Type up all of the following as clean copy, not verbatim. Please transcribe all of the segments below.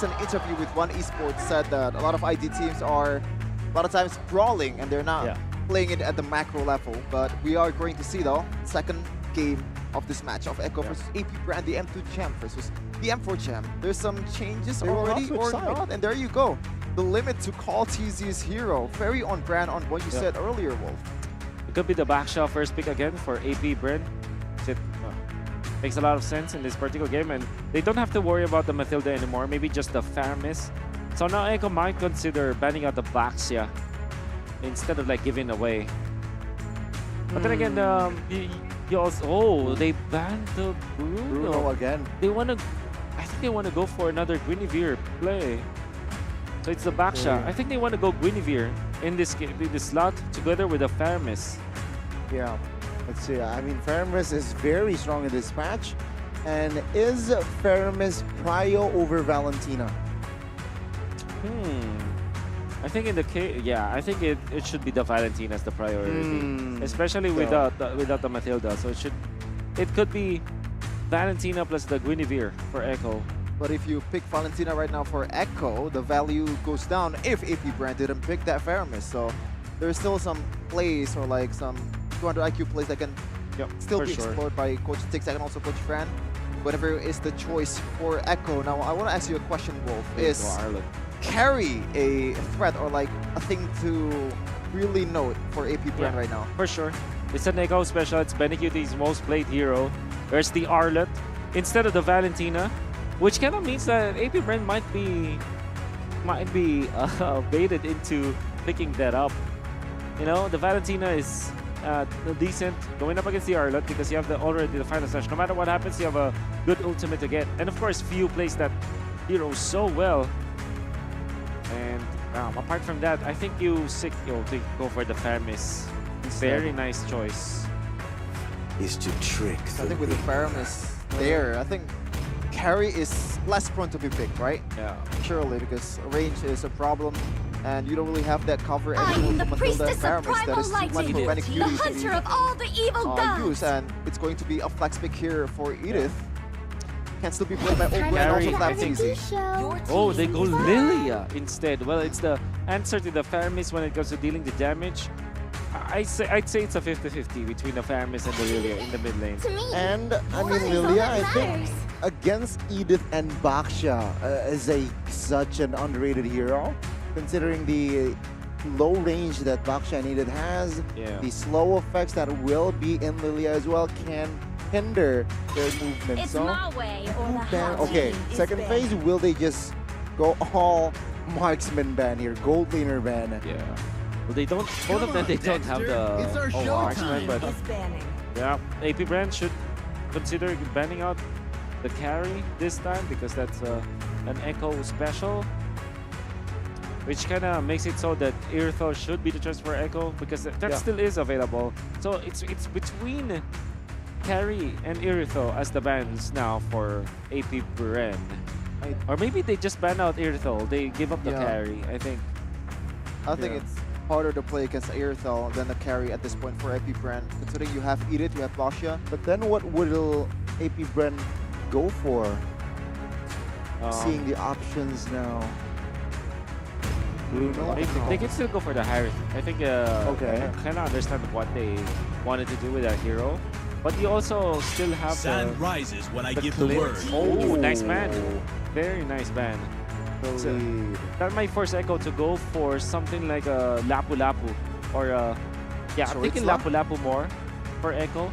recent interview with One Esports said that a lot of ID teams are a lot of times brawling and they're not playing it at the macro level. But we are going to see though, second game of this match of Echo versus APBREN, the M2 champ versus the M4 champ. There's some changes already or not, and there you go. The limit to Karltzy's hero. Very on brand on what you said earlier, Wolf. It could be the backshot first pick again for APBREN. It makes a lot of sense in this particular game, and they don't have to worry about the Matilda anymore, maybe just the Faramis. So now Echo might consider banning out the Baxia instead of like giving away. But then again, you also, they banned the Bruno again. They want to, I think they want to go for another Guinevere play. So it's the Baxia. I think they want to go Guinevere in this game, in this slot together with the Faramis. Yeah, let's see. I mean, Faramis is very strong in this match. And is Faramis prio over Valentina? I think in the case, I think it should be the Valentina as the priority, especially without the Matilda. So it could be Valentina plus the Guinevere for Echo. But if you pick Valentina right now for Echo, the value goes down if APBREN didn't pick that Faramis. So there's still some plays or like some 200 IQ plays that can still be explored by Coach Tix and also Coach Fran. Whatever is the choice for Echo. Now, I want to ask you a question, Wolf. Is carry a threat or like a thing to really note for APBREN right now? For sure. It's an Echo special. It's Bennyqt's most played hero. There's the Arlet instead of the Valentina, which kind of means that APBREN might be baited into picking that up. You know, the Valentina is decent going up against the Arlet because you have already the final slash. No matter what happens, you have a good ultimate to get. And of course, Few plays that hero so well. And apart from that, I think you go for the Faramis. Very nice choice. Is to trick. I think with the Faramis there, I think carry is less prone to be picked, right? Yeah. Surely, because range is a problem, and you don't really have that cover anymore from Matilda and Faramis that is too much for Bennyqt the hunter of all the evil gods. Use, and it's going to be a flex pick here for Edith. Can still be played by Ogre and also Karltzy. Oh, they go Lilia instead. Well, it's the answer to the Faramis when it comes to dealing the damage. I'd say it's a 50-50 between the Faramis and the Lilia in the mid lane. And I mean, Lilia, I think against Edith and Baxia is such an underrated hero, considering the low range that Baxia and Edith has. The slow effects that will be in Lilia as well can hinder their movement. It's my way or the highway. Okay, second phase, will they just go all marksman ban here, gold laner ban? Yeah. Well, they don't. Both of them, they don't have the marksman, but APBREN should consider banning out the carry this time because that's an Echo special, which kind of makes it so that Irithel should be the choice for Echo because that still is available. So it's between carry and Irithel as the bans now for APBREN. Or maybe they just ban out Irithel. They give up the carry, I think. I think it's harder to play against Irithel than the carry at this point for APBREN, considering you have Edith, you have Baxia. But then what will APBREN go for? Seeing the options now. Bruno? They can still go for the higher. I think I kind of understand what they wanted to do with that hero. But you also still have Sun rises when I give the word. Oh, nice ban. Very nice ban. So that might force Echo to go for something like a Lapu Lapu or I'm thinking Lapu Lapu more for Echo.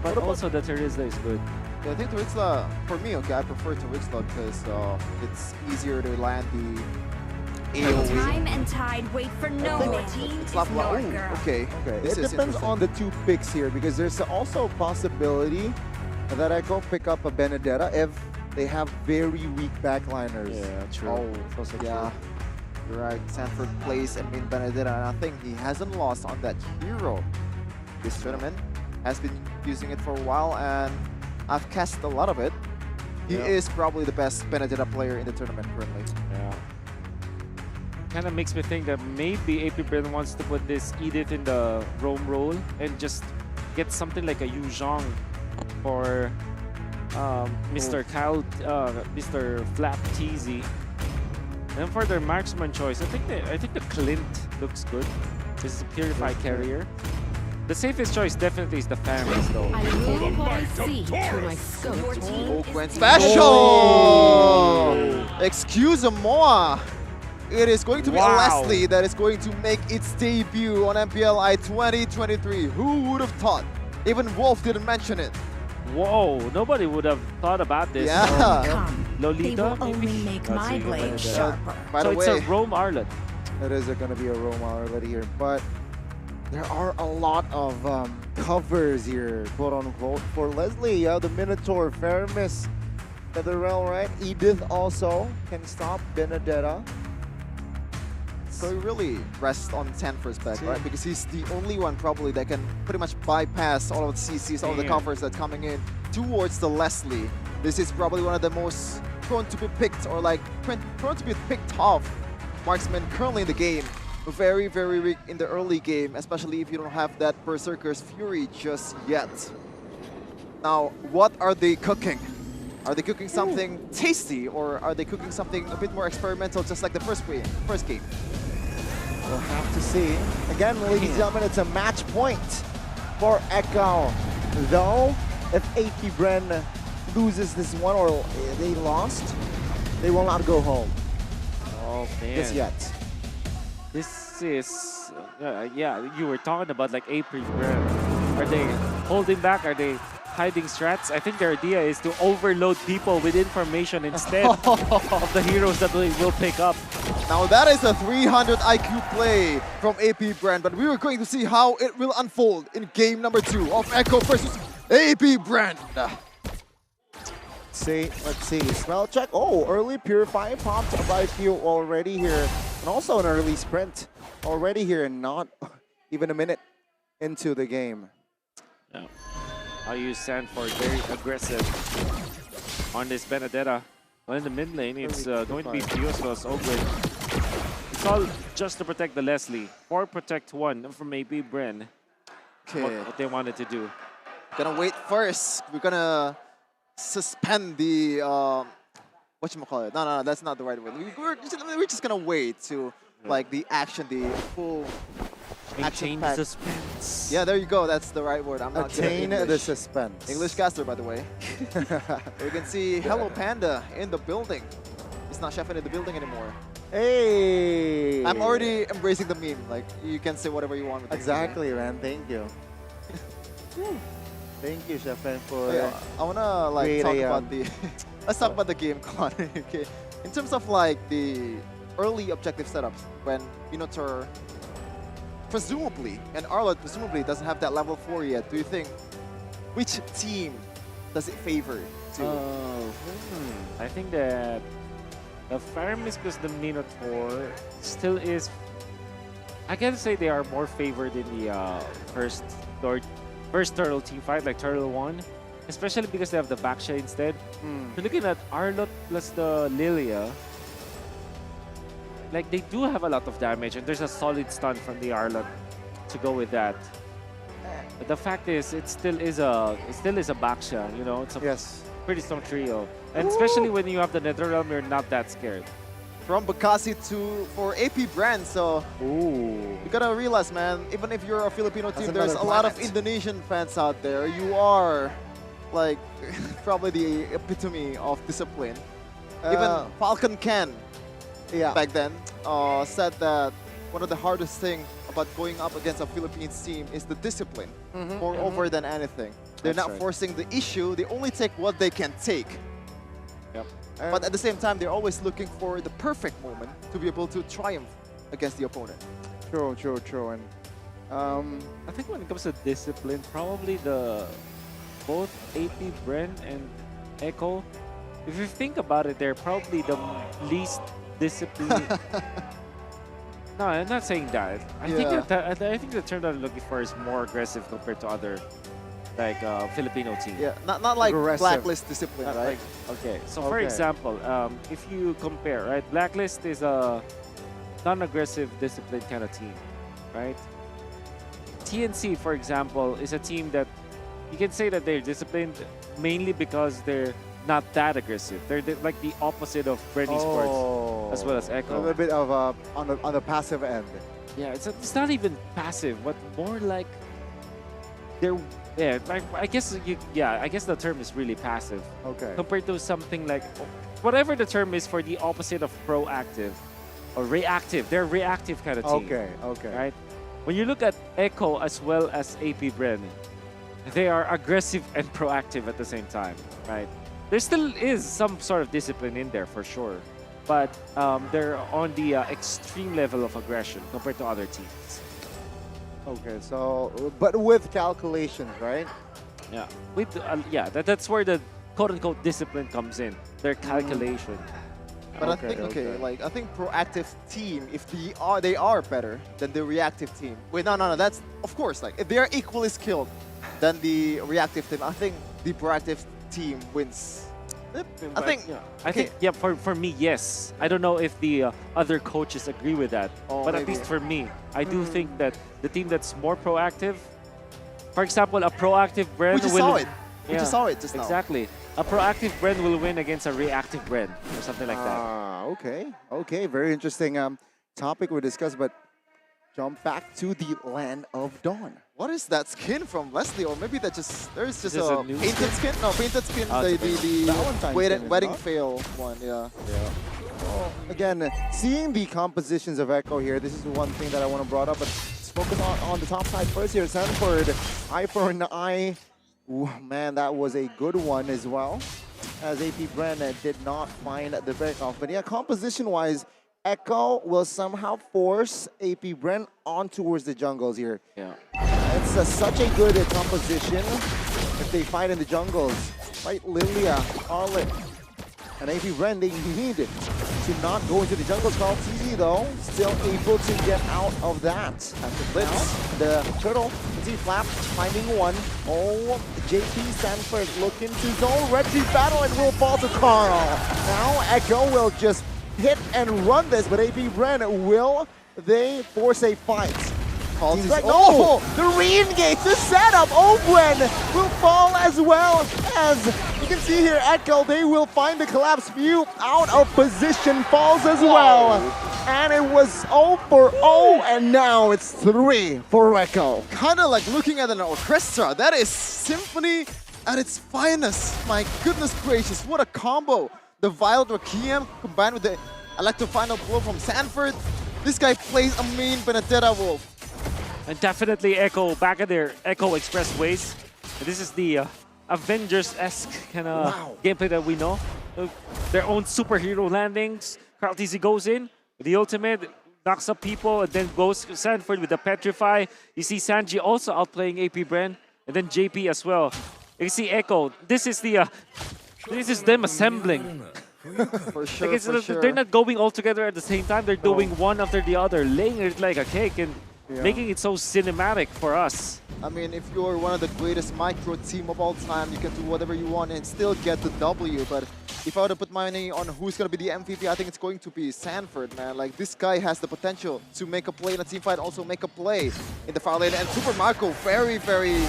But also the Terizla is good. Yeah, I think Terizla, for me, I prefer Terizla because it's easier to land the AoE. Time and tide wait for no one. Okay. It depends on the two picks here because there's also a possibility that Echo pick up a Benedetta if they have very weak backliners. Yeah, true. You're right. SANFORD plays and main Benedetta, and I think he hasn't lost on that hero this tournament. Has been using it for a while, and I've cast a lot of it. He is probably the best Benedetta player in the tournament currently. Yeah. Kind of makes me think that maybe APBREN wants to put this Edith in the roam role and just get something like a Yu Zhong for Mr. Mr. Flap TZ. And for their marksman choice, I think the Clint looks good. This is a purified carrier. The safest choice definitely is the Farmers though. I will what I see through my scope. Your team Oh, is Gwen defeated. special! Excuse moi. It is going to be a Wow. Leslie that is going to make its debut on MPLI 2023. Who would have thought? Even Wolf didn't mention it. Whoa, nobody would have thought about this. Yeah. Come. They Lolita, will only maybe? make Let's my see, blade Lolita. sharper. By So the it's way, a Rome Arlet. It is going to be a Roma already here, but there are a lot of covers here, quote unquote, for Leslie. The Minotaur, Faramis, Netherrealm, right? Edith also can stop Benedetta. so he really rests on Sanford's back, right? Because he's the only one probably that can pretty much bypass all of the CCs, all of the Yeah. covers that's coming in towards the Leslie. This is probably one of the most prone to be picked or like prone to be picked off marksman currently in the game. Very, very weak in the early game, especially if you don't have that Berserker's Fury just yet. Now, what are they cooking? Are they cooking something tasty or are they cooking something a bit more experimental just like the first game? We'll have to see. Again, ladies and gentlemen, it's a match point for Echo. Though, if APBREN loses this one or they lost, they will not go home Oh man. just yet. This is, yeah, you were talking about like APBREN. Are they holding back? Are they hiding strats? I think their idea is to overload people with information instead of the heroes that they will pick up. Now that is a 300 IQ play from APBREN, but we are going to see how it will unfold in game number 2 of Echo versus APBREN. Let's see. Spell check. Oh, early Purify popped by Q already here. And also an early sprint already here, and not even a minute into the game. Yeah. I'll use Sanford very aggressive on this Benedetta. Well, in the mid lane, it's going to be Dios vs Ogren. It's all just to protect the Leslie. 4 protect 1 from APBREN. Okay, What they wanted to do. gonna wait first. We're gonna suspend the whatchamacallit. No, that's not the right word. We're just gonna wait to like the action, the full action Maintain pack. suspense. Yeah, there you go. That's the right word. I'm not good at Attain the English. suspense. English caster, by the way. You can see Hello Panda in the building. It's not Chef in the building anymore. Hey! I'm already embracing the meme. Like, you can say whatever you want with the meme. Exactly, man. Thank you. Thank you, Chef, for Yeah, I wanna like create talk a, about the let's talk about the game, Con. Okay, in terms of like the early objective setups when Minotaur presumably and Arlott presumably doesn't have that level 4 yet. Do you think which team does it favor to? I think that the Faramis because the Minotaur still is. I can say they are more favored in the first Turtle team fight, like Turtle 1. Especially because they have the Baksha instead. You're looking at Arlott plus the Lilia. Like, they do have a lot of damage, and there's a solid stun from the Arlott to go with that. But the fact is, it still is a Baksha, you know? It's a yes. pretty strong trio. And especially when you have the Netherrealm, you're not that scared. From Bakasi for APBREN, so Ooh. you gotta realize, man, even if you're a Filipino That's team, there's a another lot of planet. Indonesian fans out there. You are like probably the epitome of discipline. Even Falcon Ken Yeah. back then said that one of the hardest thing about going up against a Philippines team is the discipline more over than anything. They're That's not right. forcing the issue, they only take what they can take. Yep. But at the same time, they're always looking for the perfect moment to be able to triumph against the opponent. True. And I think when it comes to discipline, probably both APBREN and Echo, if you think about it, they're probably the least disciplined. No, I'm not saying that. I think the turn that I'm looking for is more aggressive compared to other like Filipino teams. Yeah, not like Aggressive. Blacklist discipline, Not right? like- okay, so for Okay. example, if you compare, right, Blacklist is a non-aggressive, disciplined kind of team, right? TNC, for example, is a team that you can say that they're disciplined, mainly because they're not that aggressive. They're like the opposite of Bren Sports as well as A Echo. little bit of on the passive end. Yeah, it's not even passive, but more like they're like I guess the term is really passive. Okay. Compared to something like whatever the term is for the opposite of proactive or reactive. They're reactive kind of team. Okay. Right? When you look at Echo as well as APBREN, they are aggressive and proactive at the same time, right? There still is some sort of discipline in there for sure, but they're on the extreme level of aggression compared to other teams. Okay, so but with calculations, right? Yeah, with that's where the quote-unquote discipline comes in. Their calculation. But I think I think proactive team, if they are better than the reactive team. Wait, no, that's of course, like if they are equally skilled than the reactive team, I think the proactive team wins. I think for me, yes. I don't know if the other coaches agree with that, but maybe. at least for me, I do think that the team that's more proactive, for example, a proactive Bren we just will. saw it. We just saw it just now. Exactly. A proactive Bren will win against a reactive Bren or something like that. Okay. Very interesting topic we discussed, but jump back to the Land of Dawn. What is that skin from Leslie? Or maybe that there's just a new painted skin? No, painted skin. The Valentine's skin, wedding isn't it? fail one. Yeah. Well, again, seeing the compositions of Echo here, this is one thing that I want to brought up, but let's focus on the top side first here. SANFORD, eye for an eye. Ooh, man, that was a good one as well, as APBREN did not find the breakoff. But yeah, composition-wise, Echo will somehow force APBREN on towards the jungles here. Yeah. It's such a good composition if they fight in the jungles. Right, Lilia, Arlet, and APBREN, they need to not go into the jungles. Karltzy, though, still able to get out of that. At the blitz, the turtle, you see Flap finding one. Oh, JP SANFORD looking to zone. Red Team battle and will fall to Karl. Now Echo will just hit and run this, but APBREN, will they force a fight? Seems like, no! The re-engage, the setup! APBREN will fall as well, as you can see here, Echo, they will find the collapse view out of position, falls as well. And it was 0 for 0, and now it's 3 for Echo. Kind of like looking at an orchestra. That is symphony at its finest. My goodness gracious, what a combo. The Violet Requiem combined with the Electro Final Blow from SANFORD. This guy plays a mean Benedetta Wolf. And definitely Echo back at their Echo Express ways. This is the Avengers-esque kind of gameplay that we know. Their own superhero landings. Karltzy goes in with the ultimate, knocks up people, and then goes SANFORD with the Petrify. You see Sanji also outplaying APBREN, and then JP as well. You see Echo. This is them assembling. For sure, Like for sure. They're not going all together at the same time. They're doing one after the other, laying it like a cake and making it so cinematic for us. I mean, if you're one of the greatest micro team of all time, you can do whatever you want and still get the W. But if I were to put money on who's going to be the MVP, I think it's going to be SANFORD, man. Like, this guy has the potential to make a play in a team fight, also make a play in the far lane. And Super Marco, very, very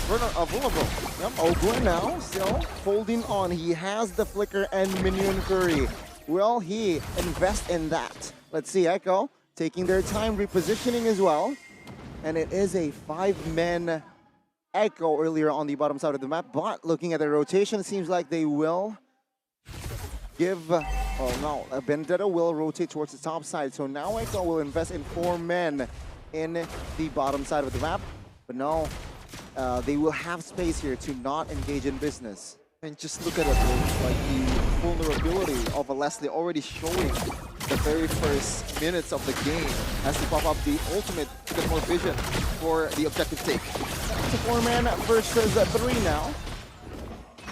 vulnerable. Yep, APBREN now still holding on. He has the flicker and minion curry. Will he invest in that? Let's see, Echo taking their time repositioning as well. And it is a 5-man Echo earlier on the bottom side of the map. But looking at the rotation, it seems like they will give, Benedetta will rotate towards the top side. So now Echo will invest in 4 men in the bottom side of the map. But no, they will have space here to not engage in business. And just look at it, like the vulnerability of a Leslie already showing the very first minutes of the game as they pop up the ultimate to get more vision for the objective take. It's a 4-man versus 3 now.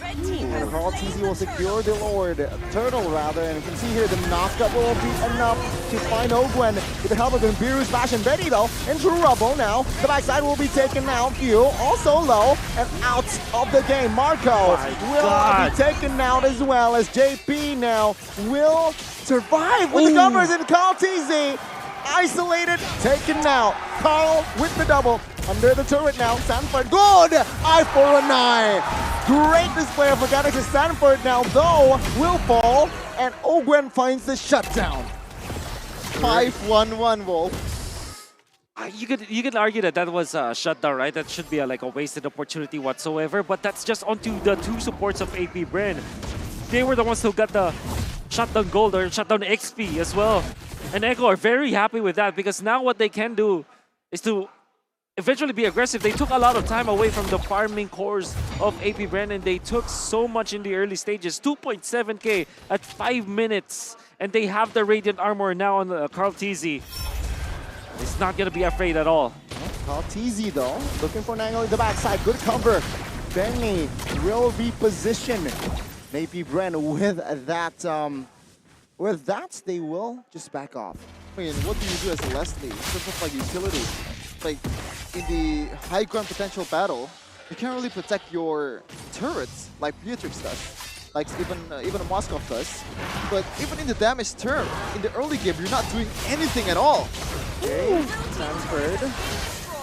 Red team has Karltzy will secure the Lord Turtle rather, and you can see here the knockup will be enough to find APBREN with the help of Imbiru, Splash, and Benny though. Into rubble now. The backside will be taken out. Q also low and out of the game. Marco will be taken out as well, as JP now will survive with the covers, and Karltzy isolated, taken out. Karl with the double under the turret now. SANFORD, good! Eye for an eye. Great display of mechanics as SANFORD now, though, will fall, and @Bren finds the shutdown. 5-1-1, Wolf. You could argue that that was a shutdown, right? That should be like a wasted opportunity whatsoever. But that's just onto the two supports of APBREN. They were the ones who got the shutdown gold or shutdown XP as well. And Echo are very happy with that because now what they can do is to eventually be aggressive. They took a lot of time away from the farming cores of APBREN and they took so much in the early stages. 2.7k at 5 minutes. And they have the Radiant Armor now on Karltzy. He's not going to be afraid at all. Karltzy though, looking for an angle in the backside. Good cover. Benny will reposition. APBREN with that, they will just back off. I mean, what do you do as a Leslie in terms of like utility? Like in the high ground potential battle, you can't really protect your turrets like Beatrix does, like even Moskov does. But even in the damage term, in the early game, you're not doing anything at all. Okay, SANFORD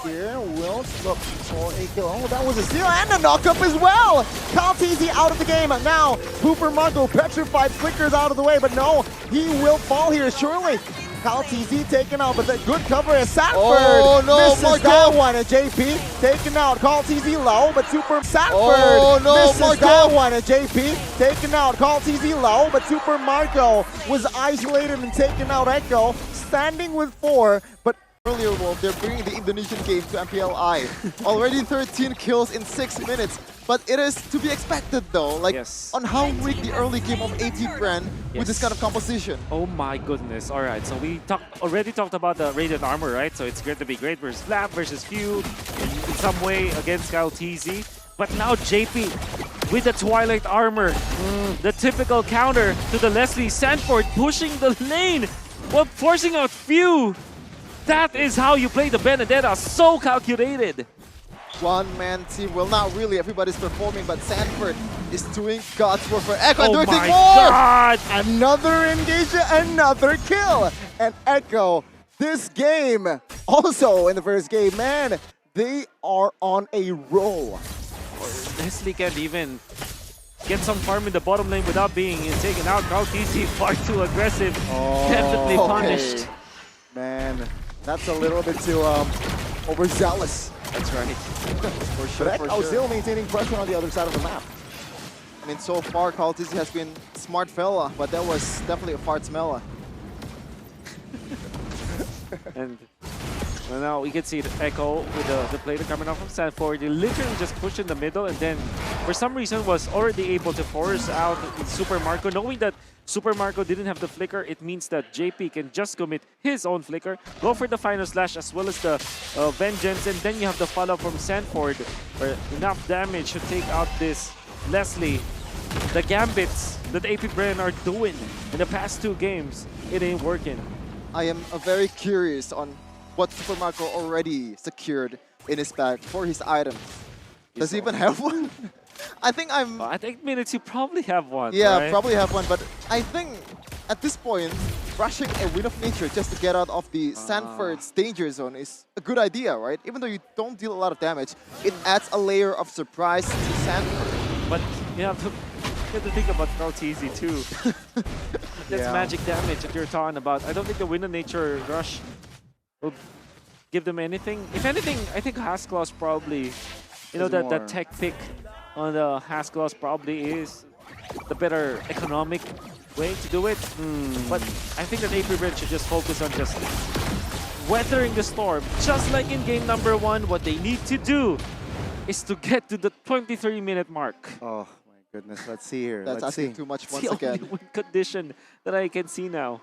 here will look for a kill. Oh, that was a steal and a knockup as well! Karltzy out of the game. Now, Pooper Marco petrified, flickers out of the way, but no, he will fall here, surely. Karltzy taken out, but the good cover is SANFORD. Oh no, misses that one. And JP taken out. Karltzy low, but Super SANFORD Oh no, misses that one. And JP taken out. Karltzy low, but Super Marco was isolated and taken out. Echo standing with 4, but Earlier, Wolf, they're bringing the Indonesian game to MPLI. Already 13 kills in 6 minutes. But it is to be expected though, like on how weak the early game of APBREN with this kind of composition. Oh my goodness. Alright, so we already talked about the Radiant Armor, right? So it's going to be great versus Flap versus Few in some way against Karltzy. But now JP with the Twilight Armor, the typical counter to the Leslie. SANFORD pushing the lane while forcing out Few. That is how you play the Benedetta, so calculated. One-man team, well not really, everybody's performing, but SANFORD is doing God's work for Echo. Oh and my more! God! Another engagement, another kill. And Echo, this game, also in the first game, man, they are on a roll. Leslie can't even get some farm in the bottom lane without being taken out. Karltzy far too aggressive, definitely punished. Man, that's a little bit too overzealous. That's right. For sure, But for Echo sure. still maintaining pressure on the other side of the map. I mean, so far, Karltzy has been smart fella, but that was definitely a fart smeller. And now we can see the Echo with the player coming out from SANFORD. They literally just pushed in the middle and then for some reason was already able to force out Super Marco. Knowing that Super Marco didn't have the flicker, it means that JP can just commit his own flicker, go for the final slash as well as the vengeance, and then you have the follow from SANFORD for enough damage to take out this Leslie. The gambits that APBREN are doing in the past 2 games, it ain't working. I am very curious on what Super Marco already secured in his bag for his items. Does he even have one? I think I think minutes you probably have one. Yeah, right? probably have one, but I think at this point, rushing a Wind of Nature just to get out of the SANFORD's danger zone is a good idea, right? Even though you don't deal a lot of damage, it adds a layer of surprise to SANFORD. But you have to think about Karltzy too. That's magic damage that you're talking about. I don't think the Wind of Nature rush will give them anything. If anything, I think Haskell's probably, you know, that tech pick on the Haskell's probably is the better economic way to do it. But I think that APBREN should just focus on just weathering the storm. Just like in game number 1, what they need to do is to get to the 23-minute mark. Oh my goodness, let's see here. That's let's asking see. too much It's once the again. only win condition that I can see now.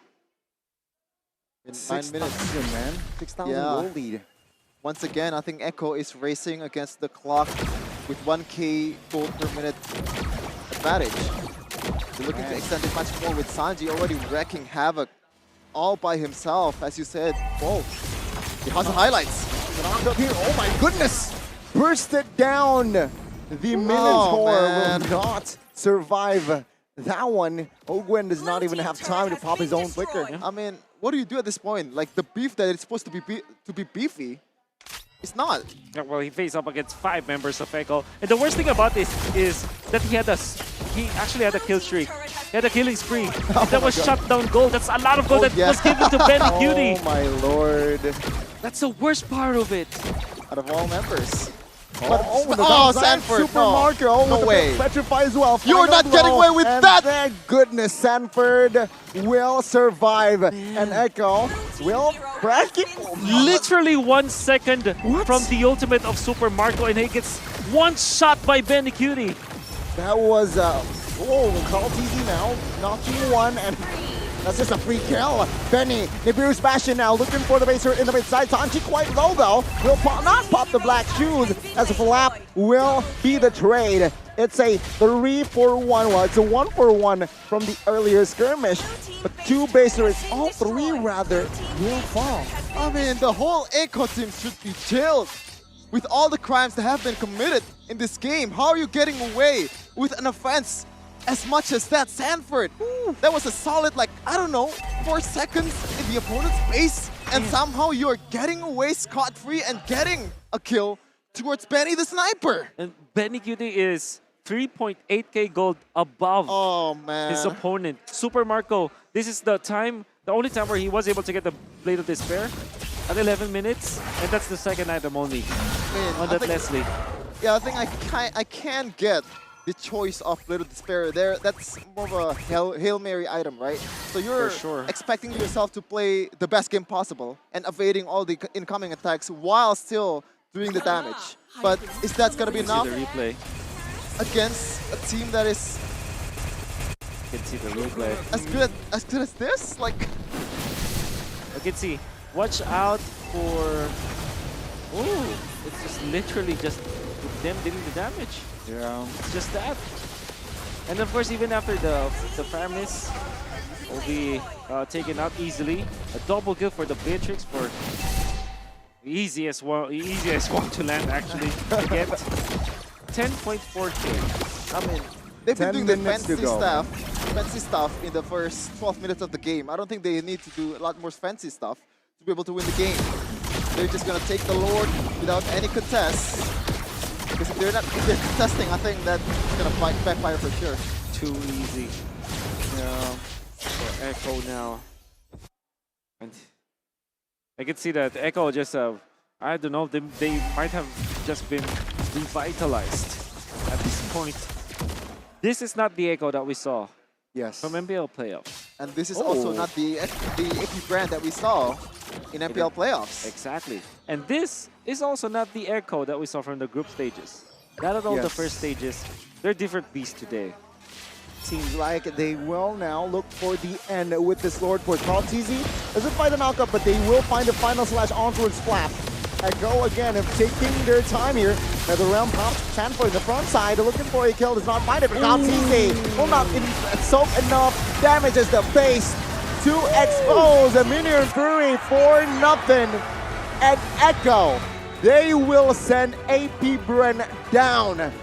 In 9 minutes. 6,000, man. 6,000 Yeah. goal lead. Once again, I think Echo is racing against the clock with 1k gold per minute advantage. They're looking to extend it much more with Sanji already wreaking havoc all by himself, as you said. Whoa, he has the highlights. Up here. Oh my goodness! Bursted down! The Minotaur will not survive that one. @Bren does not even have time to pop his own flicker. I mean, what do you do at this point? Like the beef that it's supposed to be beefy, It's not. Yeah, well, he faced up against 5 members of Echo. And the worst thing about this is that he actually had a kill streak. He had a killing spree. That was shut down gold. That's a lot of gold that yeah. was given to Bennyqt. Oh my lord. That's the worst part of it. Out of all members. But the oh, downside, SANFORD, Super no. Marco No with way. the Petrify as well. You're Final not getting blow, away with and that. Thank goodness SANFORD will survive. And Echo will practically Literally 1 second What? from the ultimate of Super Marco, and he gets one shot by Bennyqt. That was Karltzy now notching one, and that's just a free kill. Benny, Nibiru's Bastion now looking for the baser in the mid side. Tanchi quite low though. Will not pop the black shoes as a flap will be the trade. It's a 3-for-1. Well, it's a 1-for-1 from the earlier skirmish, but 2 basers, all 3 rather, will fall. I mean, the whole Echo team should be chilled. With all the crimes that have been committed in this game, how are you getting away with an offense as much as that, SANFORD? That was a solid, like, I don't know, 4 seconds in the opponent's base, and somehow you're getting away scot-free and getting a kill towards Benny the Sniper. And Bennyqt is 3.8k gold above Oh, man. his opponent. Super Marco, this is the only time where he was able to get the Blade of Despair at 11 minutes, and that's the second item only on that Leslie. Yeah, I think I can get the choice of Blade of Despair there. That's more of a Hail Mary item, right? So you're For sure. expecting yourself to play the best game possible and evading all the incoming attacks while still doing the damage. But is that going to be You can enough see the replay. against a team that is You can see the replay. as good as this? Like, You can see. Watch out for... Ooh, it's just literally just them dealing the damage. Yeah. It's just that. And of course, even after the Paramis will be taken out easily. A double kill for the Beatrix for easiest one to land actually to get 10.4k. I mean, they've been 10 doing the minutes to fancy stuff in the first 12 minutes of the game. I don't think they need to do a lot more fancy stuff to be able to win the game. They're just gonna take the Lord without any contest. Because if they're contesting, I think that's gonna backfire for sure. Too easy. Yeah. For Echo now. And I can see that Echo just, I don't know, they might have just been revitalized at this point. This is not the Echo that we saw Yes. from MPL playoffs. And this is also not the APBREN that we saw in MPL playoffs. Exactly. And this is also not the Echo that we saw from the group stages. Not at all the Yes. first stages. They're different beasts today. Seems like they will now look for the end with this Lord for Karltzy. Doesn't find a knockup, but they will find a final slash onwards flap. Echo again of taking their time here. Now the realm pops SANFORD in the front side, looking for a kill. Does not find it, but Karltzy will not soak enough damage as the base to expose a Minion Fury for nothing. And Echo, they will send APBREN down.